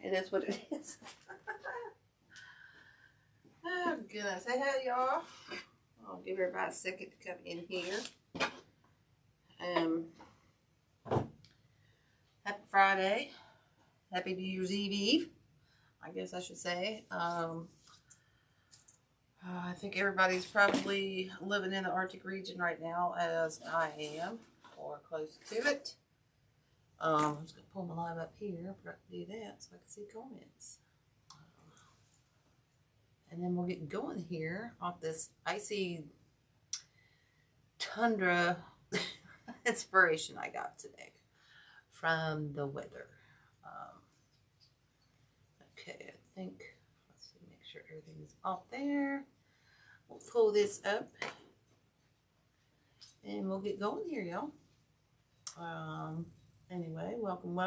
It is what it is. Oh, goodness. Hey, hey, y'all. I'll give everybody a second to come in here. Happy Friday. Happy New Year's Eve. I guess I should say. I think everybody's probably living in the Arctic region right now, as I am, or close to it. I'm just going to pull my live up here. I forgot to do that so I can see comments. And then we'll get going here off this icy tundra inspiration I got today from the weather. Okay, I think, let's see, make sure everything is off there. We'll pull this up and we'll get going here, y'all. Anyway, welcome.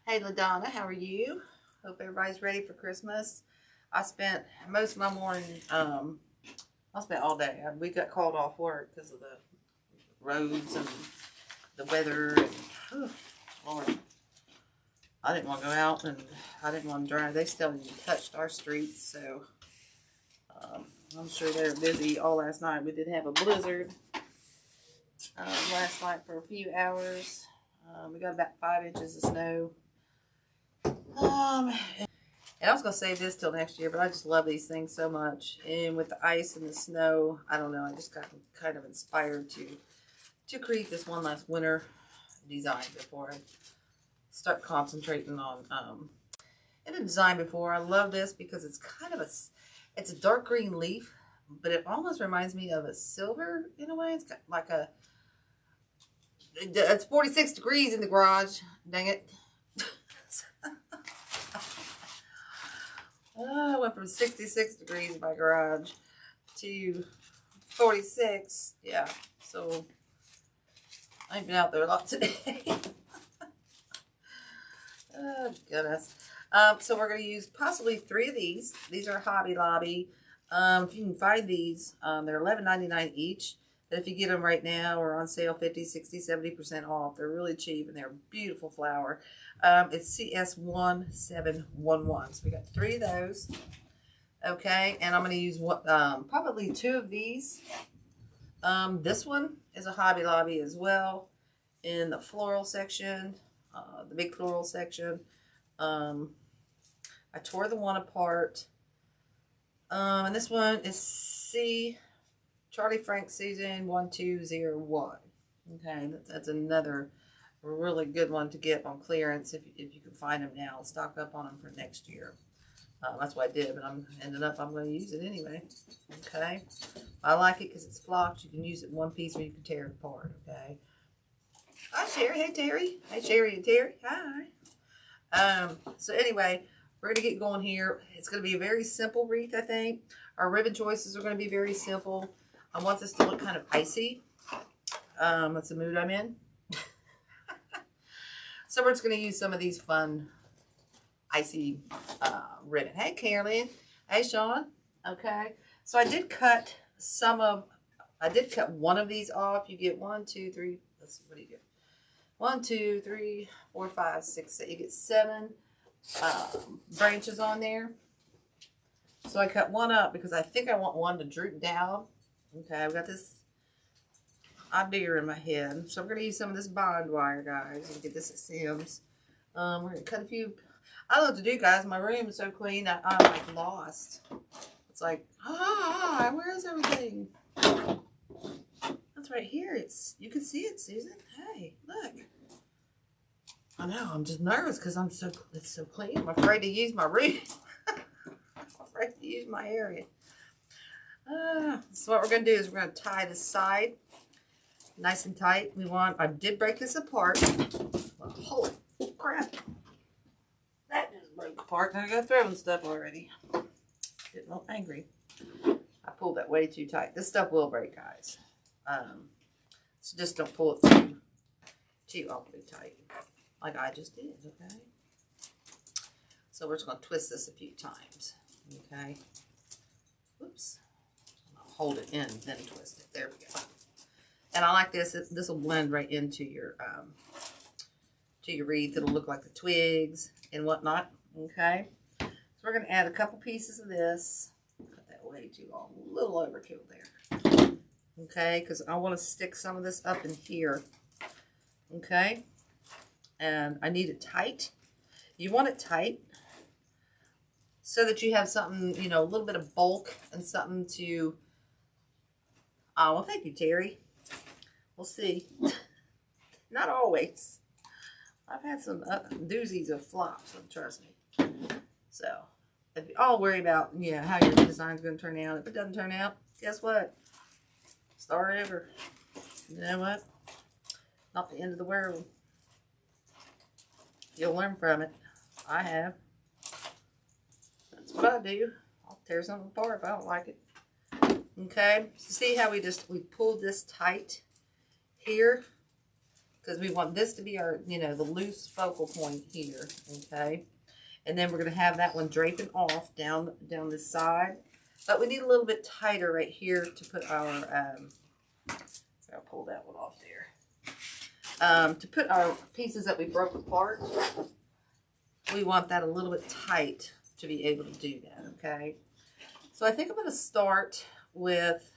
Hey, LaDonna, how are you? Hope everybody's ready for Christmas. I spent most of my morning, I spent all day. We got called off work because of the roads and the weather. And, Lord, I didn't want to go out and I didn't want to drive. They still haven't even touched our streets, so I'm sure they were busy all last night. We did have a blizzard last night for a few hours. We got about 5 inches of snow. And I was going to save this till next year, but I just love these things so much. And with the ice and the snow, I don't know, I just got kind of inspired to create this one last winter design before I start concentrating on in a design before. I love this because it's kind of it's a dark green leaf, but it almost reminds me of a silver in a way. It's got like it's 46 degrees in the garage. Dang it. I went from 66 degrees in my garage to 46. Yeah, so I've been out there a lot today. Oh, goodness. So we're going to use possibly 3 of these. These are Hobby Lobby. If you can find these, they're $11.99 each. But if you get them right now, or on sale 50, 60, 70% off. They're really cheap and they're a beautiful flower. It's CS1711. So we got 3 of those. Okay, and I'm going to use probably 2 of these. This one is a Hobby Lobby as well in the floral section, the big floral section. I tore the one apart. And this one is Charlie Frank Susan 1201. Okay, that's another really good one to get on clearance if you can find them now. Stock up on them for next year. That's what I did, but I'm going to use it anyway. Okay, I like it because it's flocked. You can use it in one piece or you can tear it apart. Okay. Hi Sherry. Hey Terry. Hey Sherry and Terry. Hi. So anyway, we're going to get going here. It's going to be a very simple wreath, I think. Our ribbon choices are going to be very simple. I want this to look kind of icy. That's the mood I'm in. So we're just going to use some of these fun icy ribbon. Hey Carolyn. Hey Sean. Okay. So I did cut one of these off. You get 1, 2, 3. Let's see, what do you get? 1, 2, 3, 4, 5, 6, 7. You get 7 branches on there. So I cut one up because I think I want one to droop down. Okay, I've got this idea in my head. So I'm going to use some of this bond wire, guys. You can get this at Sam's. We're going to cut a few. I don't know what to do, guys. My room is so clean that I'm like lost. It's like, where is everything? That's right here. You can see it, Susan. Hey, look. I know, I'm just nervous because it's so clean. I'm afraid to use my room. I'm afraid to use my area. So what we're going to do is we're going to tie this side nice and tight. I did break this apart. Holy crap. That just broke apart. Now I got throwing stuff already. Getting all angry. I pulled that way too tight. This stuff will break, guys. So just don't pull it too awfully tight. Like I just did, okay? So we're just going to twist this a few times, okay? Oops. I'll hold it in, then twist it. There we go. And I like this. This will blend right into your wreath. It'll look like the twigs and whatnot. Okay, so we're going to add a couple pieces of this. Cut that way too long, a little overkill there. Okay, because I want to stick some of this up in here. Okay, and I need it tight. You want it tight so that you have something, you know, a little bit of bulk and something to, oh, well, thank you, Terry. We'll see. Not always. I've had some doozies of flops, so trust me. So, if you all worry about, yeah, how your design's going to turn out. If it doesn't turn out, guess what? Start over. You know what? Not the end of the world. You'll learn from it. I have. That's what I do. I'll tear something apart if I don't like it. Okay, so see how we pulled this tight here? Because we want this to be our, you know, the loose focal point here, okay? And then we're going to have that one draping off down this side. But we need a little bit tighter right here to put our, I'll pull that one off there. To put our pieces that we broke apart, we want that a little bit tight to be able to do that, okay? So I think I'm going to start with,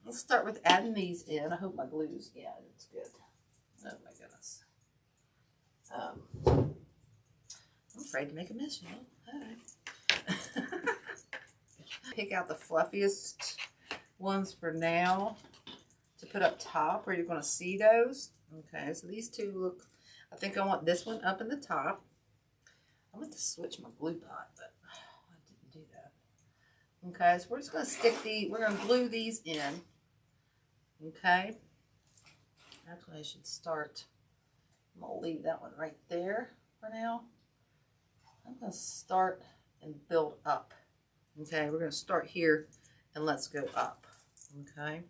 let's start with adding these in. I hope my glue's, yeah, it's good. Oh my goodness. I'm afraid to make a mess, you know. All right. Pick out the fluffiest ones for now to put up top where you're going to see those. Okay, so these two look, I think I want this one up in the top. I meant to switch my glue pot, but I didn't do that. Okay, so we're just going to stick we're going to glue these in. Okay. Actually, I should start. I'm going to leave that one right there for now. I'm going to start and build up. Okay, we're going to start here and let's go up. Okay.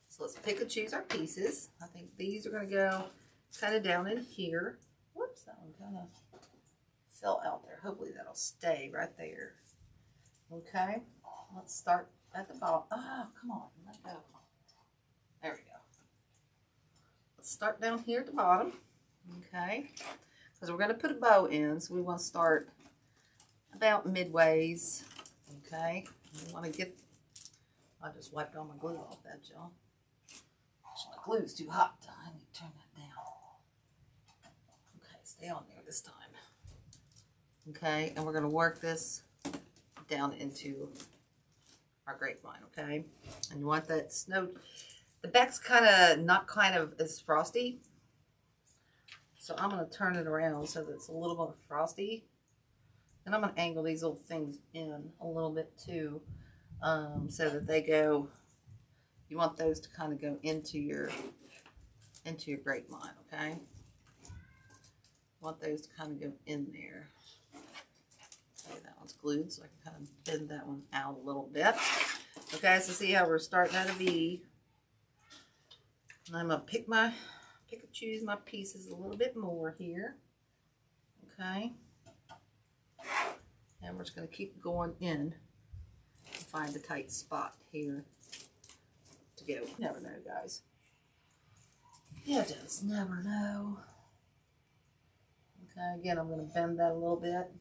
So let's pick and choose our pieces. I think these are going to go kind of down in here. Whoops, that one kind of fell out there. Hopefully that'll stay right there. Okay, let's start at the bottom. Oh, come on, let go. There we go. Let's start down here at the bottom. Okay, because we're going to put a bow in, so we want to start about midways. Okay, we want to get, I just wiped all my glue off that, y'all. My glue's too hot. I need to turn that down. Okay, stay on there this time. Okay, and we're going to work this down into our grapevine, okay? And you want that snow, the back's not as frosty. So I'm going to turn it around so that it's a little more frosty. And I'm going to angle these little things in a little bit too, so that they go, you want those to kind of go into your grapevine, okay? You want those to kind of go in there. Okay, that one's glued, so I can kind of bend that one out a little bit. Okay, so see how we're starting at a V. And I'm going to pick and choose my pieces a little bit more here. Okay. And we're just going to keep going in and find the tight spot here to go. You never know, guys. You just never know. Okay, again, I'm going to bend that a little bit.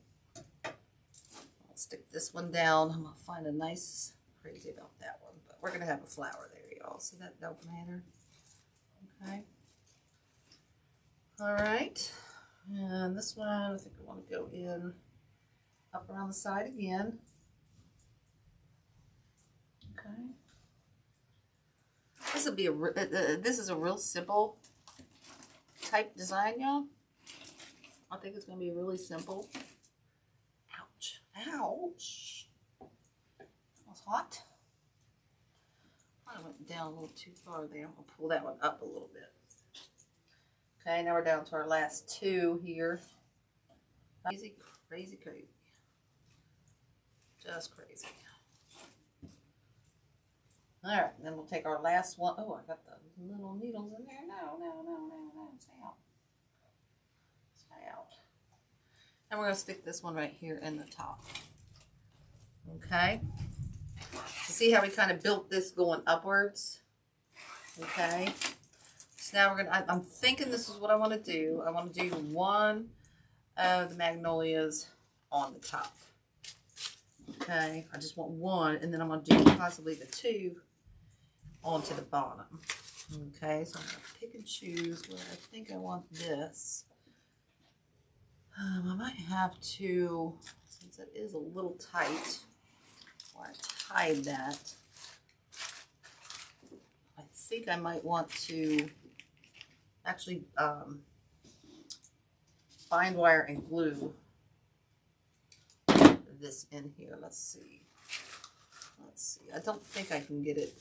I'll stick this one down. I'm going to find a nice, crazy about that one, but we're going to have a flower there, y'all, so that don't matter. Okay. All right. And this one, I think I want to go in up around the side again. Okay. This will be this is a real simple type design, y'all. I think it's going to be really simple. Ouch. Ouch. That was hot. I went down a little too far there. I'm going to pull that one up a little bit. Okay, now we're down to our last two here. Crazy, crazy, crazy. Just crazy. All right, then we'll take our last one. Oh, I got the little needles in there. No, no, no, no, no. Stay out. Stay out. And we're going to stick this one right here in the top. Okay. So see how we kind of built this going upwards? Okay. So now I'm thinking this is what I want to do. I want to do one of the magnolias on the top. Okay, I just want one, and then I'm going to do possibly the two onto the bottom. Okay, so I'm going to pick and choose where I think I want this. I might have to, since it is a little tight, while I tied that, I think I might want to actually bind wire and glue this in here. Let's see. I don't think I can get it.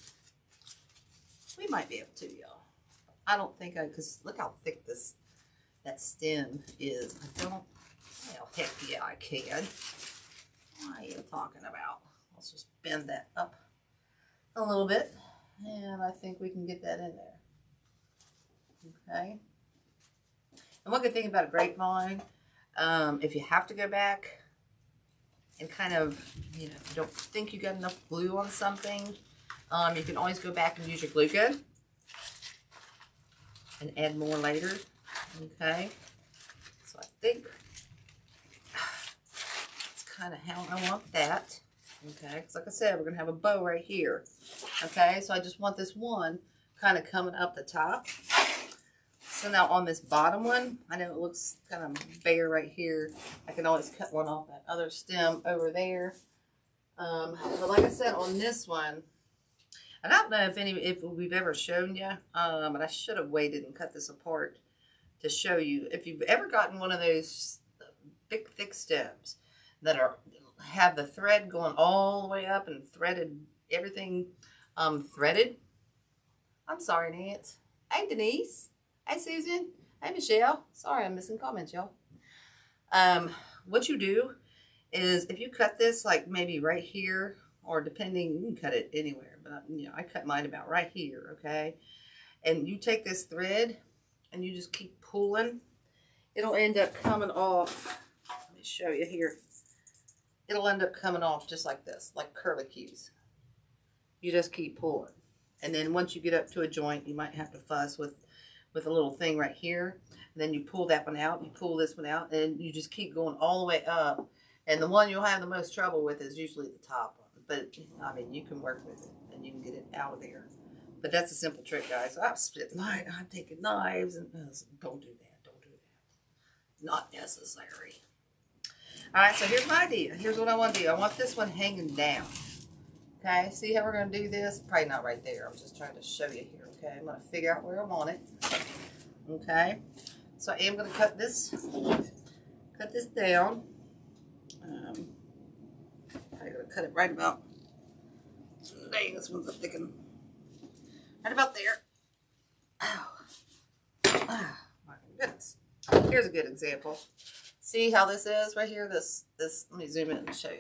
We might be able to, y'all. I don't think because look how thick that stem is. I don't, well, heck yeah, I can. What are you talking about? Let's just bend that up a little bit, and I think we can get that in there. Okay. And one good thing about a grapevine, if you have to go back and kind of, you know, if you don't think you got enough glue on something, you can always go back and use your glue gun and add more later. Okay, so I think that's kind of how I want that. Okay, because like I said, we're gonna have a bow right here. Okay, so I just want this one kind of coming up the top. So now on this bottom one, I know it looks kind of bare right here. I can always cut one off that other stem over there. But like I said, on this one, I don't know if we've ever shown you, but I should have waited and cut this apart to show you. If you've ever gotten one of those big, thick stems that have the thread going all the way up and threaded, everything threaded. I'm sorry, Nance. Hey, Denise. Hey, Susan. Hey, Michelle. Sorry, I'm missing comments, y'all. What you do is if you cut this like maybe right here, or depending, you can cut it anywhere, but you know, I cut mine about right here, okay? And you take this thread and you just keep pulling. It'll end up coming off. Let me show you here. It'll end up coming off just like this, like curlicues. You just keep pulling. And then once you get up to a joint, you might have to fuss with a little thing right here. And then you pull that one out, you pull this one out, and you just keep going all the way up. And the one you'll have the most trouble with is usually the top one. But, I mean, you can work with it, and you can get it out of there. But that's a simple trick, guys. I'm taking knives, and don't do that. Don't do that. Not necessary. All right, so here's my idea. Here's what I want to do. I want this one hanging down. Okay, see how we're going to do this? Probably not right there. I'm just trying to show you here, okay? I'm going to figure out where I want it. Okay, so I am going to cut this down. I'm going to cut it right about, dang, this one's a thick one. Right about there. Oh, my goodness. Here's a good example. See how this is right here? This, let me zoom in and show you.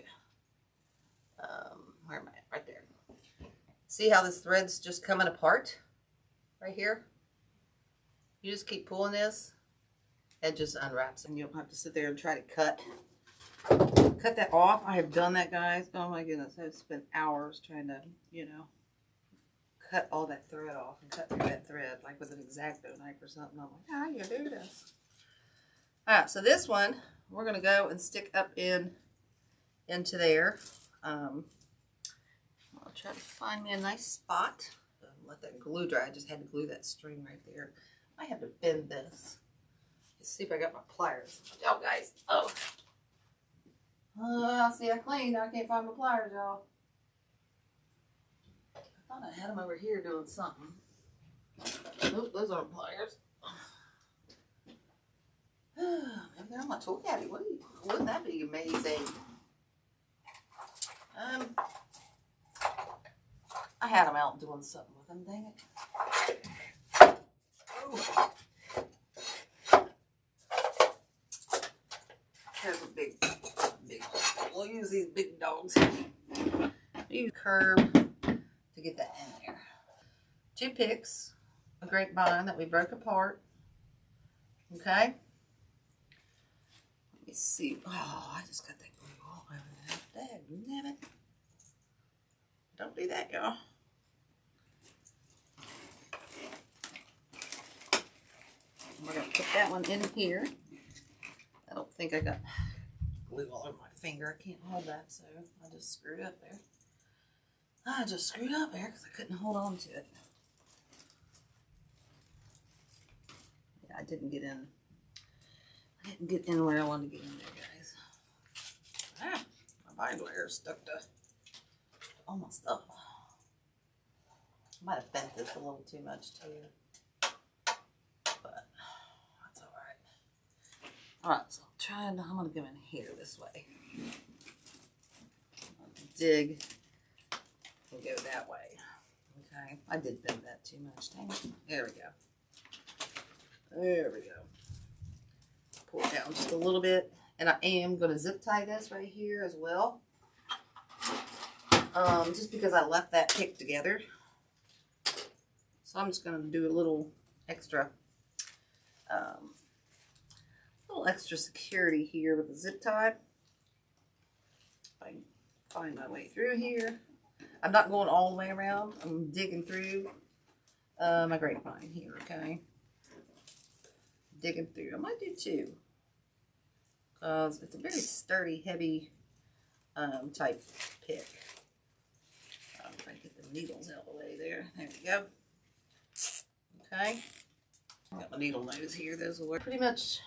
Where am I at? Right there. See how this thread's just coming apart? Right here? You just keep pulling this, it just unwraps, and you don't have to sit there and try to cut that off. I have done that, guys. Oh my goodness, I've spent hours trying to, you know, cut all that thread off and cut through that thread, like with an X-Acto knife or something. I'm like, how do you do this? All right, so this one, we're going to go and stick up into there. I'll try to find me a nice spot. Let that glue dry. I just had to glue that string right there. I have to bend this. Let's see if I got my pliers. Y'all guys. Oh. See, I cleaned. I can't find my pliers, y'all. I thought I had them over here doing something. Nope, those aren't pliers. Maybe they're on my tool caddy. Wouldn't that be amazing? I had them out doing something with them, dang it. Oh. Here's a big, we'll use these big dogs. Use a curb to get that in there. 2 picks, a grapevine that we broke apart. Okay. Let me see. Oh, I just got that glue all over there. Damn it. Don't do that, y'all. put that one in here. I don't think I got glue all over my finger. I can't hold that, so I just screwed up there. I just screwed up there because I couldn't hold on to it. Yeah, I didn't get in. I didn't get in where I wanted to get in there, guys. Ah, my bind wire is stuck to all my stuff. I might have bent this a little too much too, but that's all right. All right, so I'm gonna go in here this way. Dig and go that way. Okay, I did bend that too much. Dang it. There we go. There we go. Pull it down just a little bit, and I am gonna zip tie this right here as well. Just because I left that pick together. So I'm just going to do a little extra security here with the zip tie. If I can find my way through here. I'm not going all the way around. I'm digging through my grapevine here, okay? Digging through. I might do two. Because it's a very sturdy, heavy type pick. If I get the needles out of the way there. There we go. Okay. Got my needle nose here. Those will work pretty much.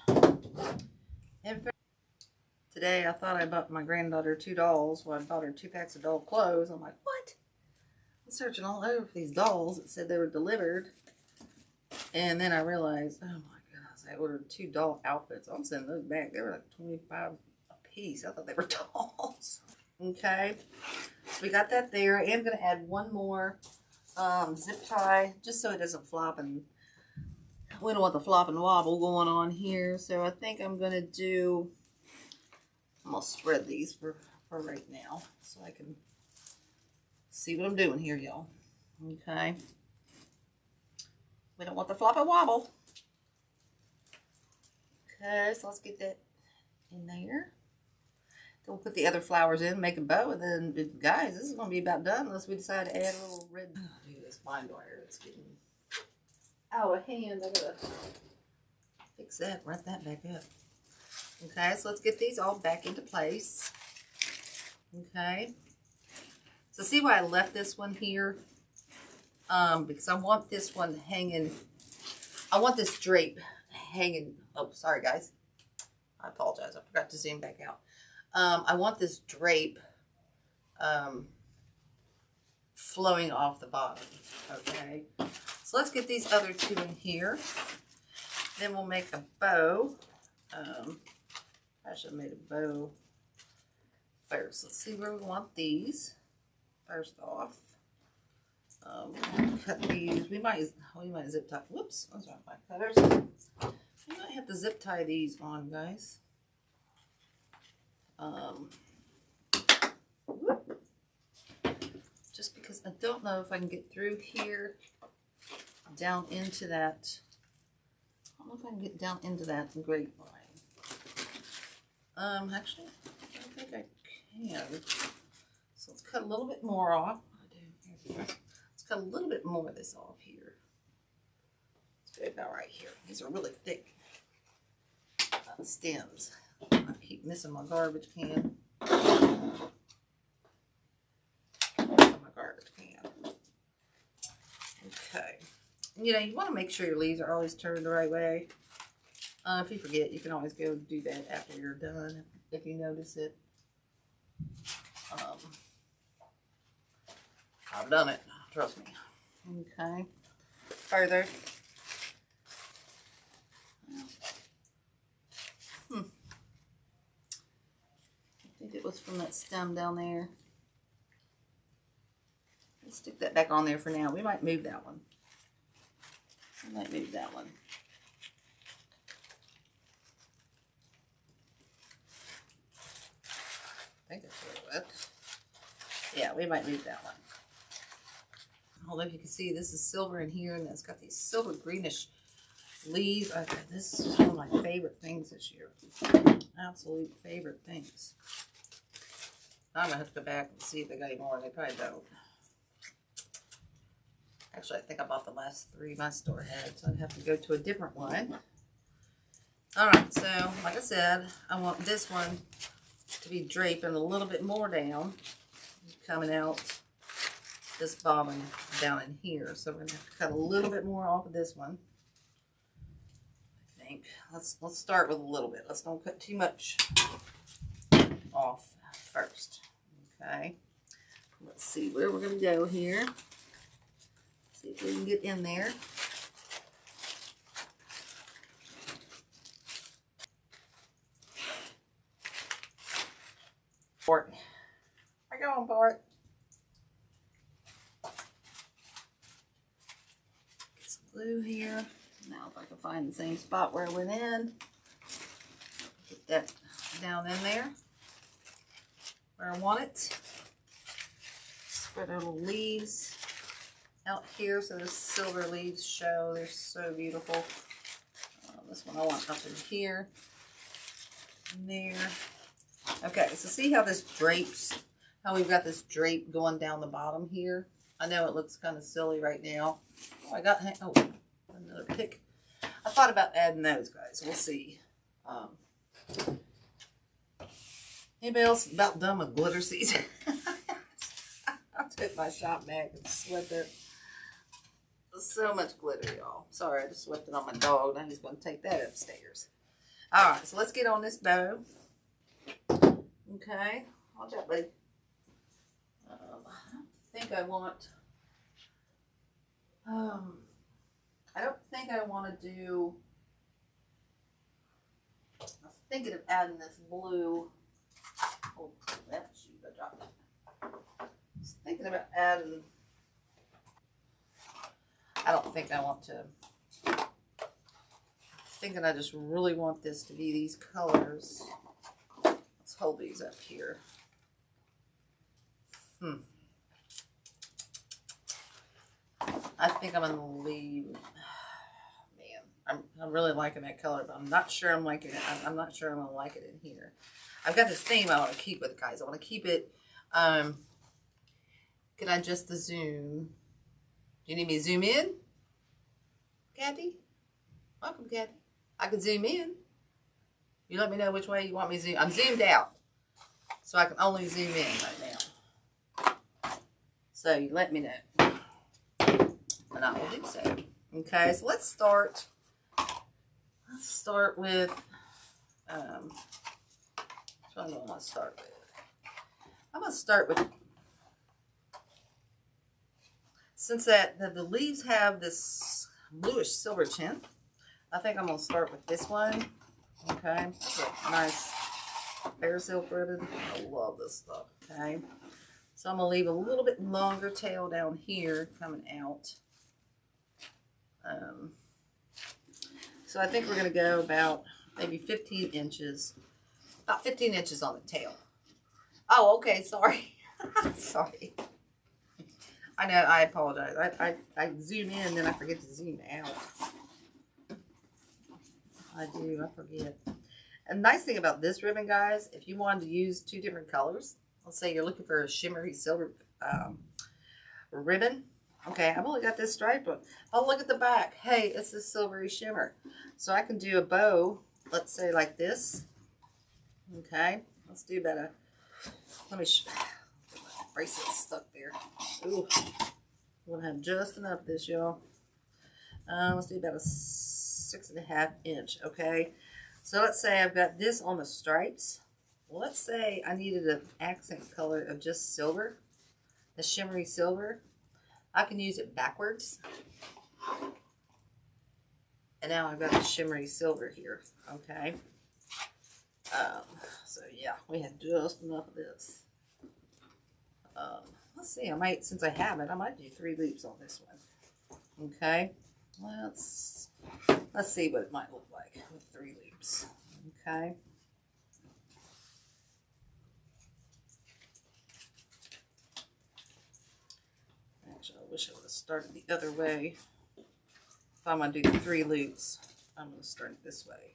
Today I thought I bought my granddaughter 2 dolls. Well, I bought her 2 packs of doll clothes. I'm like, what? I'm searching all over for these dolls. It said they were delivered. And then I realized, oh my goodness, I ordered 2 doll outfits. I'm sending those back. They were like 25 a piece. I thought they were dolls. Okay. So we got that there. I am going to add one more zip tie just so it doesn't flop, and we don't want the flop and wobble going on here. So I think I'm going to spread these for right now so I can see what I'm doing here, y'all. Okay. We don't want the flop and wobble. Okay, so let's get that in there. Then we'll put the other flowers in, make a bow, and then, guys, this is going to be about done unless we decide to add a little red. Oh, dude, this bind wire, it's getting out of hand. I gotta fix that, wrap that back up. Okay, so let's get these all back into place. Okay. So see why I left this one here? Because I want this one hanging. I want this drape hanging. Oh, sorry, guys. I apologize. I forgot to zoom back out. I want this drape flowing off the bottom. Okay. So let's get these other 2 in here. Then we'll make a bow. I should have made a bow first. Let's see where we want these. First off, cut these. We might zip tie. Whoops, those aren't my cutters. We might have to zip tie these on, guys. Just because I don't know if I can get through here down into that. I don't know if I can get down into that grapevine. Actually, I don't think I can. So let's cut a little bit more off. Let's cut a little bit more of this off here. Let's go about right here. These are really thick stems. I keep missing my garbage can. My garbage can. Okay. You know, you want to make sure your leaves are always turned the right way. If you forget, you can always go do that after you're done, if you notice it. I've done it, trust me. Okay. Further. I think it was from that stem down there. Let's stick that back on there for now. We might move that one. We might move that one. I think that's where it went. Yeah, we might move that one. I don't know if you can see, this is silver in here, and it's got these silver greenish leaves. This is one of my favorite things this year. Absolute favorite things. I'm gonna have to go back and see if they got any more. They probably don't. Actually, I think I bought the last 3 my store had, so I'd have to go to a different one. All right, so like I said, I want this one to be draping a little bit more down, coming out this bobbin down in here. So we're gonna have to cut a little bit more off of this one. I think let's start with a little bit. Let's don't cut too much off first. Okay. Let's see where we're gonna go here. See if we can get in there. Bart. Where you going, Bart? Get some glue here. Now if I can find the same spot where I went in. Get that down in there where I want it. Spread our little leaves out here so the silver leaves show. They're so beautiful. This one I want up in here. And there. Okay, so see how this drapes, how we've got this drape going down the bottom here? I know it looks kind of silly right now. Oh, I got, oh, another pick. I thought about adding those, guys. We'll see. Anybody else about done with glitter season? I took my shop bag and swept it. So much glitter, y'all. Sorry, I just swept it on my dog. I'm just going to take that upstairs. All right, so let's get on this bow. Okay, watch out, buddy. I don't think I want. I don't think I want to do. I was thinking of adding this blue. Oh, that shoot, I dropped it. I was thinking about adding. I don't think I want to. I'm thinking I just really want this to be these colors. Let's hold these up here. I think I'm gonna leave. Man, I'm really liking that color, but I'm not sure I'm liking it. I'm not sure I'm gonna like it in here. I've got this theme I want to keep with it, guys. I want to keep it. Can I adjust the zoom? Do you need me to zoom in, Kathy? Welcome, Kathy. I can zoom in. You let me know which way you want me to zoom. I'm zoomed out, so I can only zoom in right now. So you let me know, and I will do so. Okay, so let's start. Let's start with. Which one do I want to start with? I'm going to start with. Since the leaves have this bluish silver tint, I think I'm going to start with this one. Okay, nice bear silk ribbon. I love this stuff. Okay, so I'm gonna leave a little bit longer tail down here coming out. So I think we're gonna go about maybe 15 inches, about 15 inches on the tail. Oh, okay, sorry. Sorry. I know, I apologize. I zoom in, then I forget to zoom out. I do, I forget. And the nice thing about this ribbon, guys, if you wanted to use two different colors, let's say you're looking for a shimmery silver ribbon. Okay, I've only got this stripe, but oh, look at the back. Hey, it's a silvery shimmer. So I can do a bow, let's say like this. Okay, let's do better. Let me get my bracelet stuck there. Ooh, I'm gonna have just enough of this, y'all. Let's do about a 6.5 inch. Okay, so let's say I've got this on the stripes. Let's say I needed an accent color of just silver, the shimmery silver. I can use it backwards, and now I've got the shimmery silver here. Okay, so yeah, we have just enough of this. Let's see, I might, since I have it, I might do 3 loops on this one. Okay, let's see what it might look like with 3 loops. Okay. Actually, I wish I would have started the other way. If I'm going to do the 3 loops, I'm going to start it this way.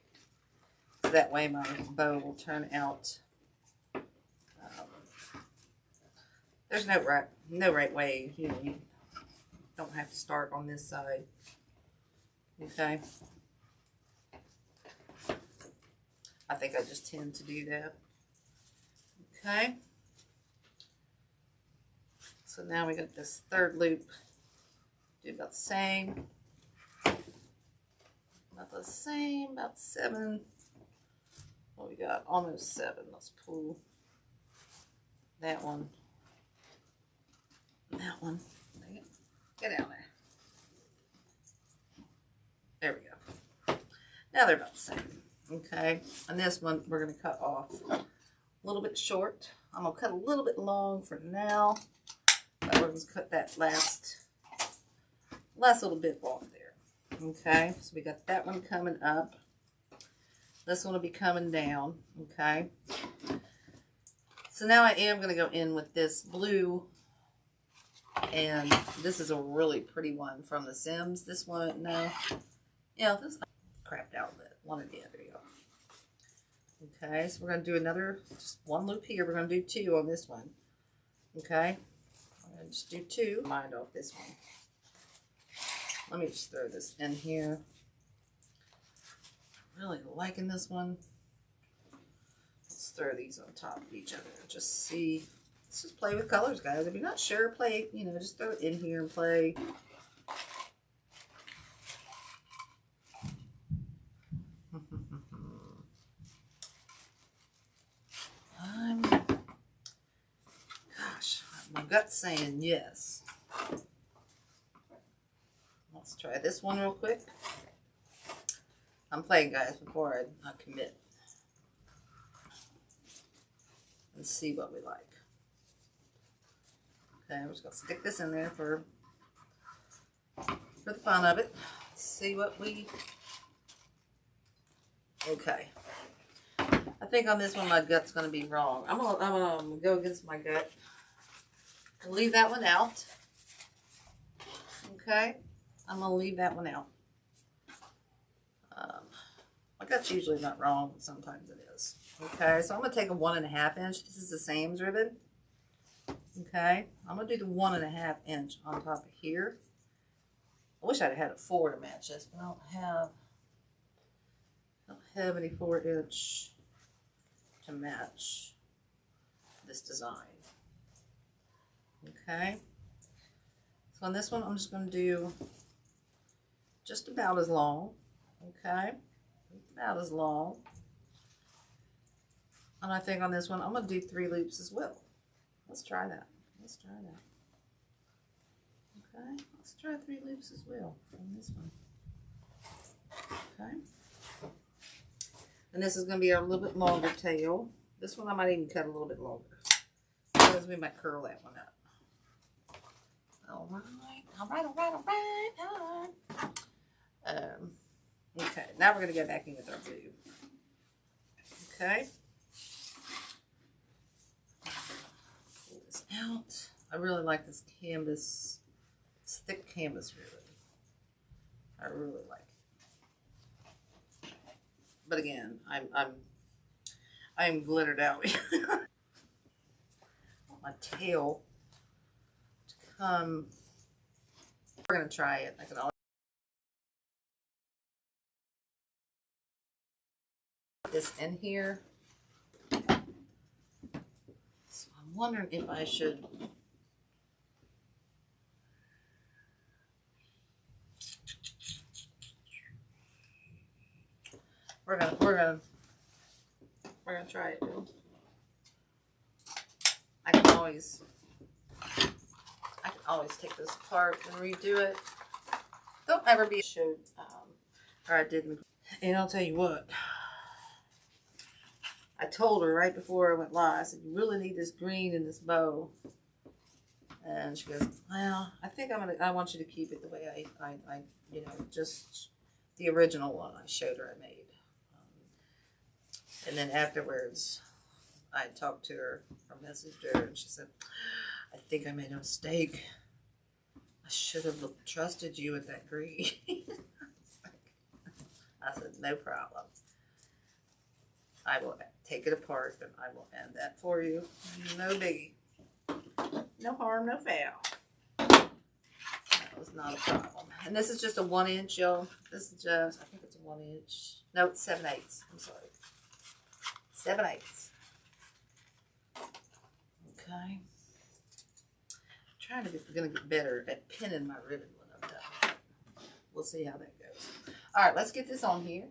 So that way my bow will turn out. There's no right way. You know, you don't have to start on this side. Okay. I think I just tend to do that. Okay. So now we got this third loop. Do about the same. About the same, about 7. What we got? Almost 7. Let's pull that one. That one. Get down there. There we go. Now they're about the same. Okay. And this one we're going to cut off a little bit short. I'm going to cut a little bit long for now. But we're going to cut that last little bit off there. Okay. So we got that one coming up. This one will be coming down. Okay. So now I am going to go in with this blue. And this is a really pretty one from The Sims. This one, no. Yeah, this crapped out a bit. One or the other, y'all. Okay, so we're going to do another, just one loop here. We're going to do 2 on this one. Okay. I'm going to just do 2. Mind off this one. Let me just throw this in here. Really liking this one. Let's throw these on top of each other. Just see. Let's just play with colors, guys. If you're not sure, play, you know, just throw it in here and play. Gosh, my gut's saying yes. Let's try this one real quick. I'm playing, guys, before I commit. And see what we like. Okay, I'm just going to stick this in there for the fun of it. See what we... Okay. I think on this one my gut's going to be wrong. I'm gonna go against my gut. And leave that one out. Okay? I'm going to leave that one out. My gut's usually not wrong, but sometimes it is. Okay, so I'm going to take a 1.5 inch. This is the Sam's ribbon. Okay, I'm going to do the 1.5 inch on top of here. I wish I'd had a 4 to match this, but I don't have any 4-inch to match this design. Okay, so on this one, I'm just going to do just about as long. Okay, about as long. And I think on this one, I'm going to do 3 loops as well. Let's try that. Let's try that. Okay, let's try 3 loops as well on this one. Okay. And this is going to be our little bit longer tail. This one I might even cut a little bit longer, because we might curl that one up. All right, all right, all right, all right. Okay, now we're going to go back in with our blue. Okay. Pull this out. I really like this canvas, this thick canvas ribbon. I really like it. But again, I'm glittered out. My tail to come. We're gonna try it. I can always put this in here. So I'm wondering if I should. We're gonna try it. I can always take this apart and redo it. Don't ever be showed, or I didn't. And I'll tell you what, I told her right before I went live, I said, you really need this green in this bow. And she goes, well, I think I want you to keep it the way I you know, just the original one I showed her I made. And then afterwards, I talked to her, or messaged her, and she said, I think I made a mistake. I should have trusted you with that green. I said, no problem. I will take it apart, and I will end that for you. No biggie. No harm, no foul. That was not a problem. And this is just a 1 inch, y'all. This is just, I think it's a 1 inch. No, it's 7/8. I'm sorry. 7/8. Okay. I'm trying to get better at pinning my ribbon when I'm done. We'll see how that goes. All right, let's get this on here.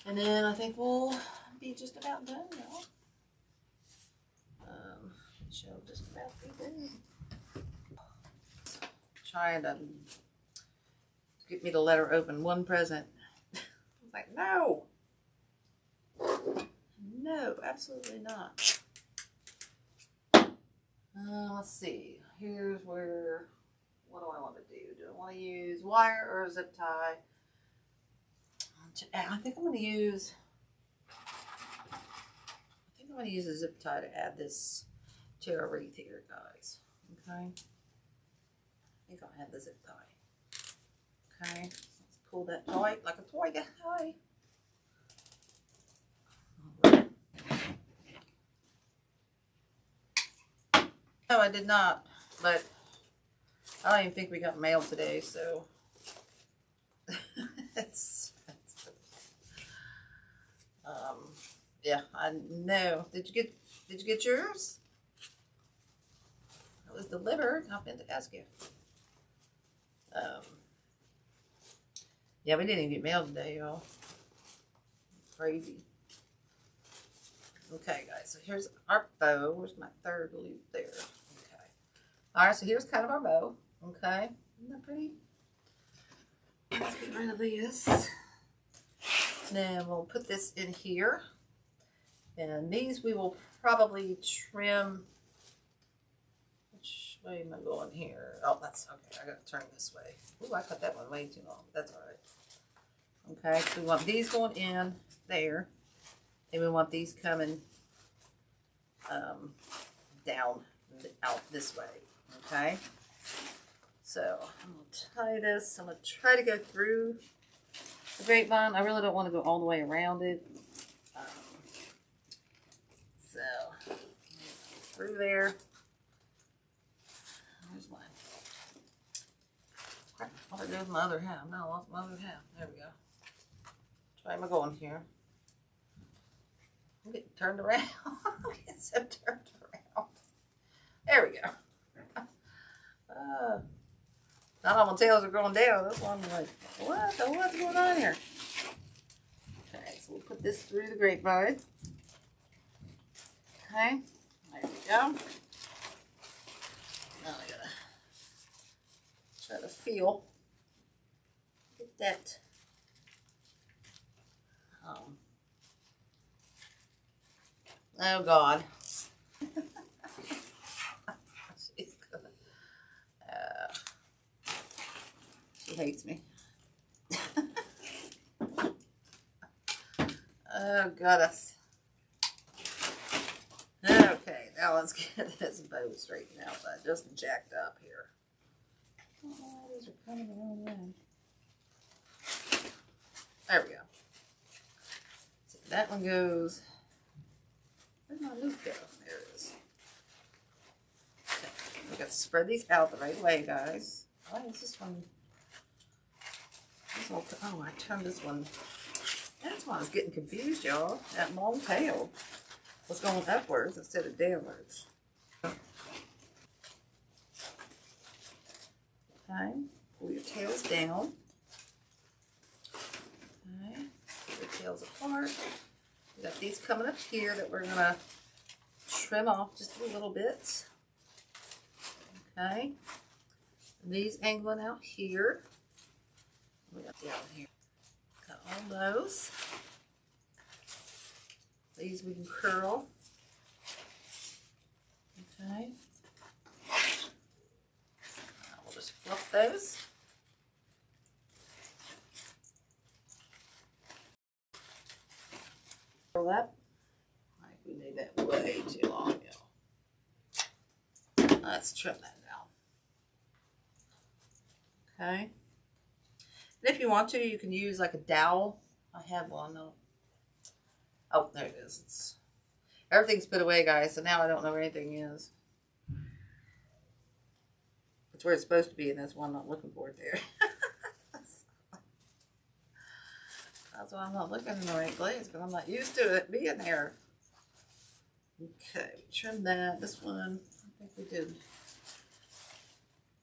And then I think we'll be just about done now. She'll just about be done. Trying to get me to let her open one present. I was like, no. No, absolutely not. Let's see. Here's where, what do I want to do? Do I want to use wire or a zip tie? I think I'm going to use a zip tie to add this to our wreath here, guys. Okay. I think I'll add the zip tie. Okay. Let's pull that tight like a toy guy. Right. No, I did not, but I don't even think we got mail today, so yeah, I know. Did you get yours? It was delivered. I meant to ask you. Yeah, we didn't even get mail today, y'all. Crazy. Okay, guys, so here's our bow. Where's my third loop there? Okay. All right, so here's kind of our bow. Okay. Isn't that pretty? Let's get rid of this. Then we'll put this in here. And these we will probably trim. Which way am I going here? Oh, that's okay. I gotta turn this way. Ooh, I cut that one way too long. That's all right. Okay, so we want these going in there. And we want these coming down out this way. Okay. So I'm gonna tie this. I'm gonna try to go through the grapevine. I really don't want to go all the way around it. So through there. Where's mine? Crap, what did I do with my other half? No, I lost my other half. There we go. Which way am I going here? I'm getting turned around. I'm getting so turned around. There we go. Not all my tails are going down. That's why I'm like, what's going on here? Okay, so we'll put this through the grapevine. Okay, there we go. Now I gotta try to feel. Get that. Oh God. She's gonna, she hates me. Oh goodness. Okay, now let's get this bow straightened out. I just jacked up here. Oh, these are coming the wrong way. There we go. So that one goes. Where'd my loop go? There it is. Okay, we got to spread these out the right way, guys. Why is this one? Oh, I turned this one. That's why I was getting confused, y'all. That long tail was going upwards instead of downwards. Okay, pull your tails down. Okay, pull your tails apart. We got these coming up here that we're gonna trim off just a little bit. Okay, and these angling out here. We got down here. Got all those. These we can curl. Okay. Now we'll just fluff those. Curl that. Like we made that way too long ago. Let's trim that now. Okay. And if you want to, you can use like a dowel. I have one. Oh, there it is. Everything's put away, guys, so now I don't know where anything is. It's where it's supposed to be, and that's why I'm not looking for it there. I was That's why I'm not looking in the right place, because I'm not used to it being there. Okay, trim that. This one, I think we did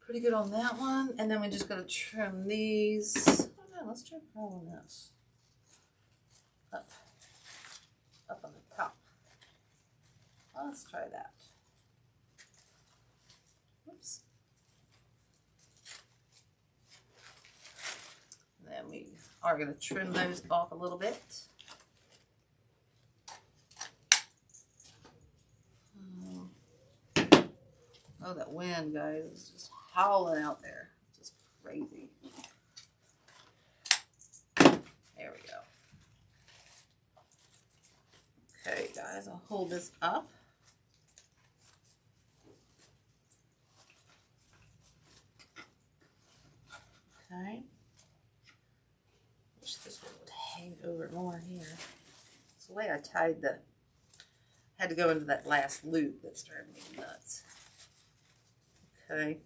pretty good on that one. And then we just got to trim these. Oh no, let's trim all on this. Up on the top. Let's try that. Oops. And then we are going to trim those off a little bit. Oh, that wind, guys, is just howling out there. It's just crazy. There we go. Okay, guys, I'll hold this up. Okay. Wish this one would hang over more here. It's the way I tied the, had to go into that last loop that's driving me nuts. Okay.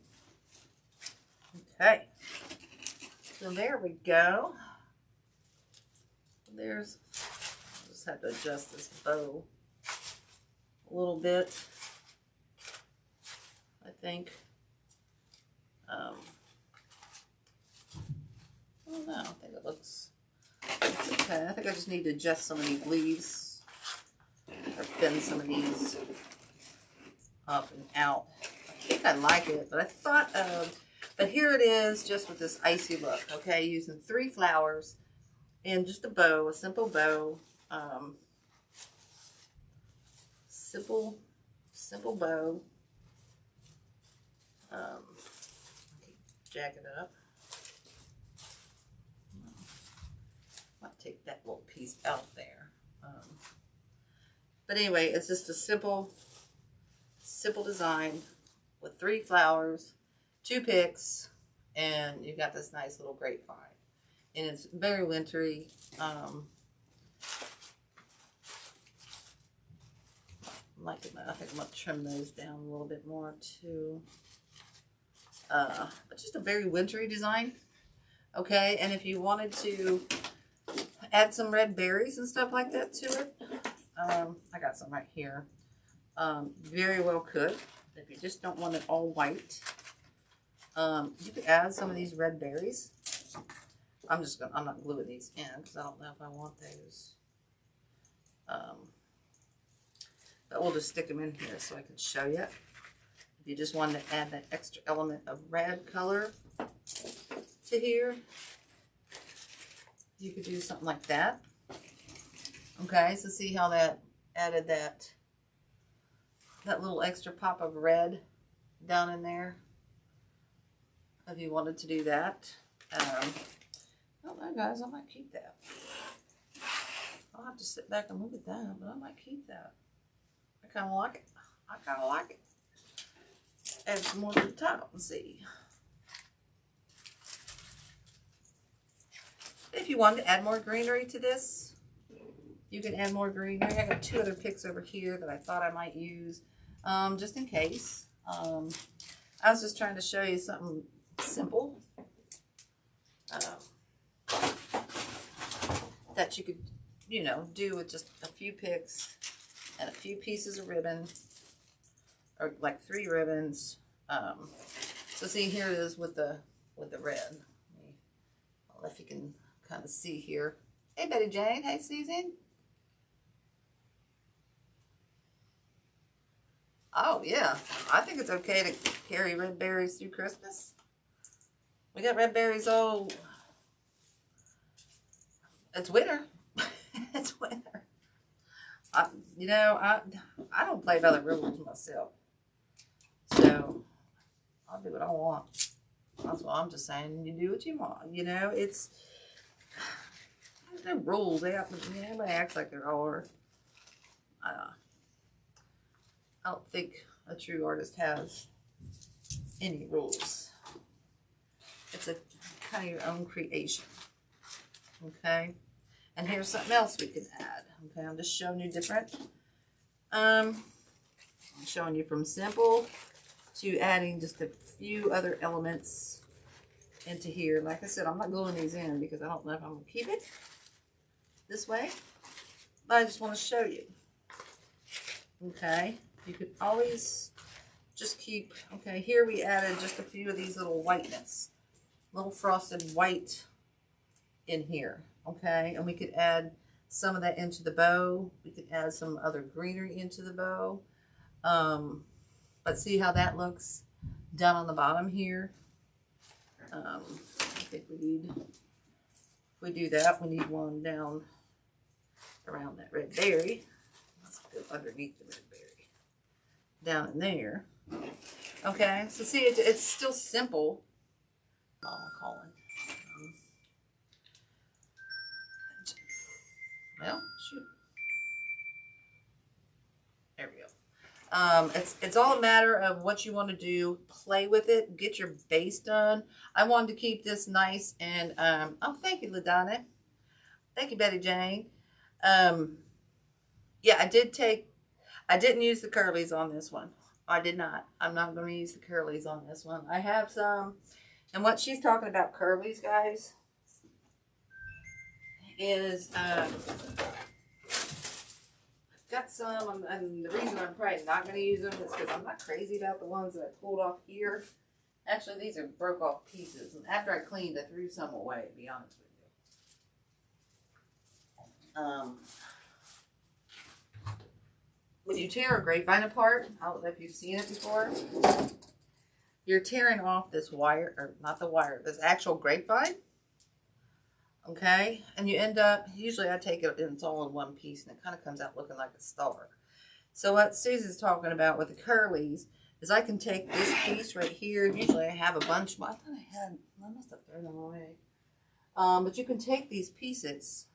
Okay. So there we go. There's, I just have to adjust this bow a little bit, I think. I don't know. I think it looks okay. I think I just need to adjust some of these leaves or bend some of these up and out. I think I like it, but I thought of, but here it is just with this icy look, okay, using 3 flowers and just a bow, a simple bow, simple bow, jack it up. Might take that little piece out there, but anyway, it's just a simple design with 3 flowers, 2 picks, and you got this nice little grapevine. And it's very wintry. I think I'm going to trim those down a little bit more too. But just a very wintry design. Okay, and if you wanted to add some red berries and stuff like that to it, I got some right here. Very well could. If you just don't want it all white, you could add some of these red berries. I'm not gluing these in because I don't know if I want those. But we'll just stick them in here so I can show you. If you just wanted to add that extra element of red color to here, you could do something like that. Okay, so see how that added that little extra pop of red down in there, if you wanted to do that. I don't know, guys, I might keep that. I'll have to sit back and look at that, but I might keep that. I kind of like it. I kind of like it. Add some more to the top and see. If you wanted to add more greenery to this, you can add more greenery. I got 2 other picks over here that I thought I might use, just in case. I was just trying to show you something simple that you could, you know, do with just a few picks and a few pieces of ribbon, or like 3 ribbons. So see, here it is with the red. I don't know if you can kind of see here. Hey, Betty Jane. Hey, Susan. Oh, yeah. I think it's okay to carry red berries through Christmas. We got red berries all... It's winter. It's winter. You know, I don't play by the rules myself. So, I'll do what I want. That's what I'm just saying. You do what you want. You know, it's... There's no rules. Everybody acts like there are. I don't think a true artist has any rules. It's a kind of your own creation. Okay? And here's something else we can add. Okay, I'm just showing you different. I'm showing you from simple to adding just a few other elements into here. Like I said, I'm not gluing these in because I don't know if I'm going to keep it. this way, but I just want to show you. Okay, you could always just keep, okay, here we added just a few of these little whiteness, little frosted white in here, okay, and we could add some of that into the bow. We could add some other greenery into the bow. But see how that looks down on the bottom here? I think we need, if we do that, we need one down around that red berry. Let's go underneath the red berry. Down in there. Okay, so see, it's still simple. Oh, Colin. Well, shoot. There we go. It's all a matter of what you want to do. Play with it. Get your base done. I wanted to keep this nice and oh, thank you, LaDonna. Thank you, Betty Jane. Yeah, I didn't use the curlies on this one. I did not. I'm not going to use the curlies on this one. I have some, and what she's talking about curlies, guys, is I've got some, and the reason I'm probably not going to use them is because I'm not crazy about the ones that I pulled off here. Actually, these are broke off pieces, and after I cleaned, I threw some away, to be honest with you. When you tear a grapevine apart, I don't know if you've seen it before, you're tearing off this wire, or not the wire, this actual grapevine. Okay, and you end up, usually I take it and it's all in one piece and it kind of comes out looking like a star. So what Susie's talking about with the curlies is I can take this piece right here. Usually I have a bunch more. I thought I must have thrown them away. But you can take these pieces.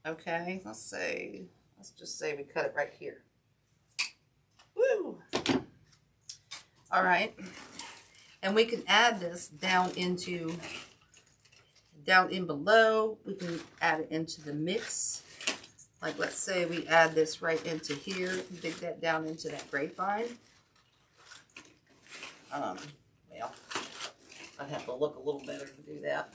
Okay, let's just say we cut it right here. Woo! All right, and we can add this down in below. We can add it into the mix. Like, let's say we add this right into here, dig that down into that grapevine. Well, I'd have to look a little better to do that.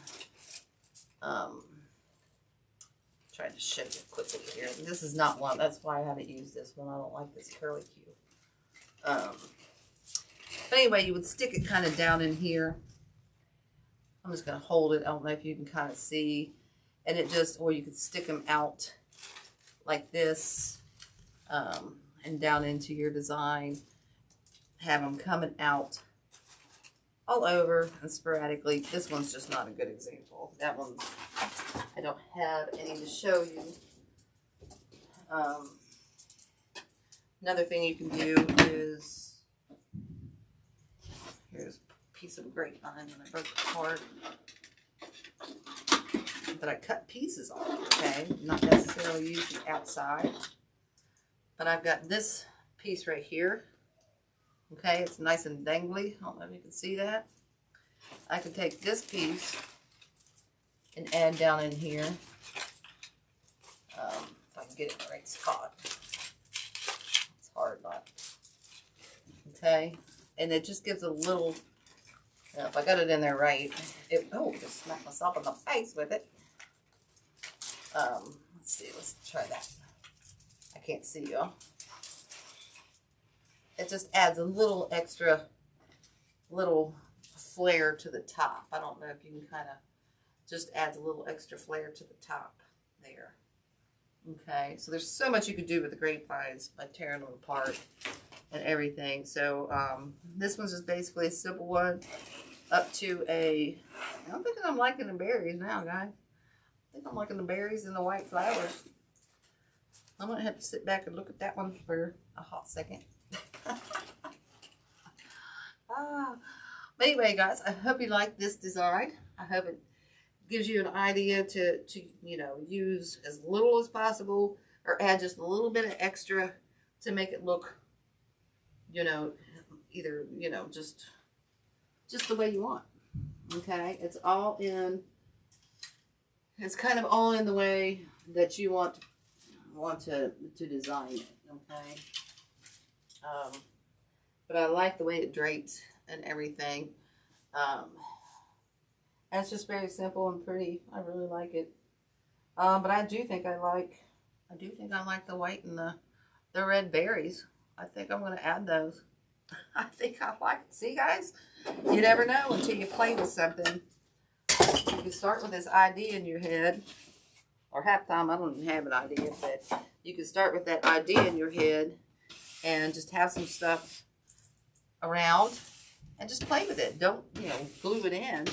Trying to show you quickly here. This is not one, that's why I haven't used this one. I don't like this curly cue. But anyway, you would stick it kind of down in here. I'm just going to hold it. I don't know if you can kind of see. And it just, or you could stick them out like this, and down into your design. Have them coming out all over and sporadically. This one's just not a good example. That one's, I don't have any to show you. Another thing you can do is, here's a piece of grapevine that I broke apart that I cut pieces off, okay? Not necessarily use the outside, but I've got this piece right here, okay? It's nice and dangly. I don't know if you can see that. I can take this piece and add down in here, if I can get it in the right spot. It's hard, not. Okay, and it just gives a little, you know, if I got it in there right, just smacked myself in the face with it. Let's see, let's try that. I can't see y'all. It just adds a little extra, little flare to the top. I don't know if you can kind of, just adds a little extra flare to the top there. Okay, so there's so much you could do with the grapevines by tearing them apart and everything. So this one's just basically a simple one up to a, I'm thinking I'm liking the berries now, guys. I think I'm liking the berries and the white flowers. I'm going to have to sit back and look at that one for a hot second. But anyway, guys, I hope you like this design. I hope it gives you an idea to you know, use as little as possible or add just a little bit of extra to make it look, you know, either, you know, just the way you want. Okay, it's all in, it's kind of all in the way that you want to design it. Okay, but I like the way it drapes and everything. And it's just very simple and pretty. I really like it. But I do think I like the white and the red berries. I think I'm going to add those. I think I like it. See, guys? You never know until you play with something. You can start with this idea in your head. Or half the time, I don't even have an idea. But you can start with that idea in your head. And just have some stuff around. And just play with it. Don't, glue it in.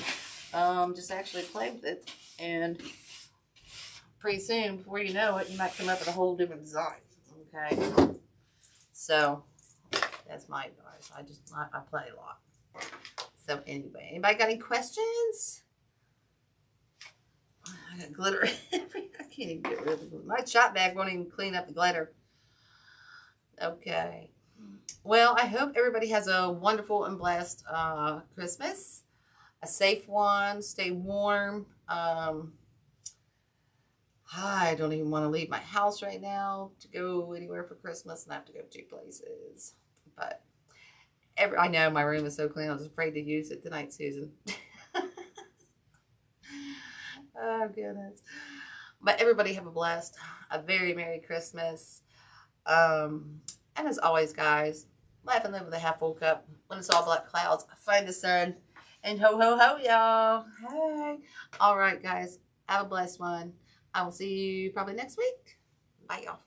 Just actually play with it. And pretty soon, before you know it, you might come up with a whole different design. Okay? So, that's my advice. I play a lot. So, anyway. Anybody got any questions? I got glitter. I can't even get rid of it. My shop bag won't even clean up the glitter. Okay. Well, I hope everybody has a wonderful and blessed Christmas. A safe one. Stay warm. I don't even want to leave my house right now to go anywhere for Christmas, and I have to go 2 places. But I know my room is so clean. I was afraid to use it tonight, Susan. Oh, goodness. But everybody have a very Merry Christmas. And as always, guys, laugh and live with a half full cup. When it's all black clouds, find the sun. And ho, ho, ho, y'all. Hey. All right, guys. Have a blessed one. I will see you probably next week. Bye, y'all.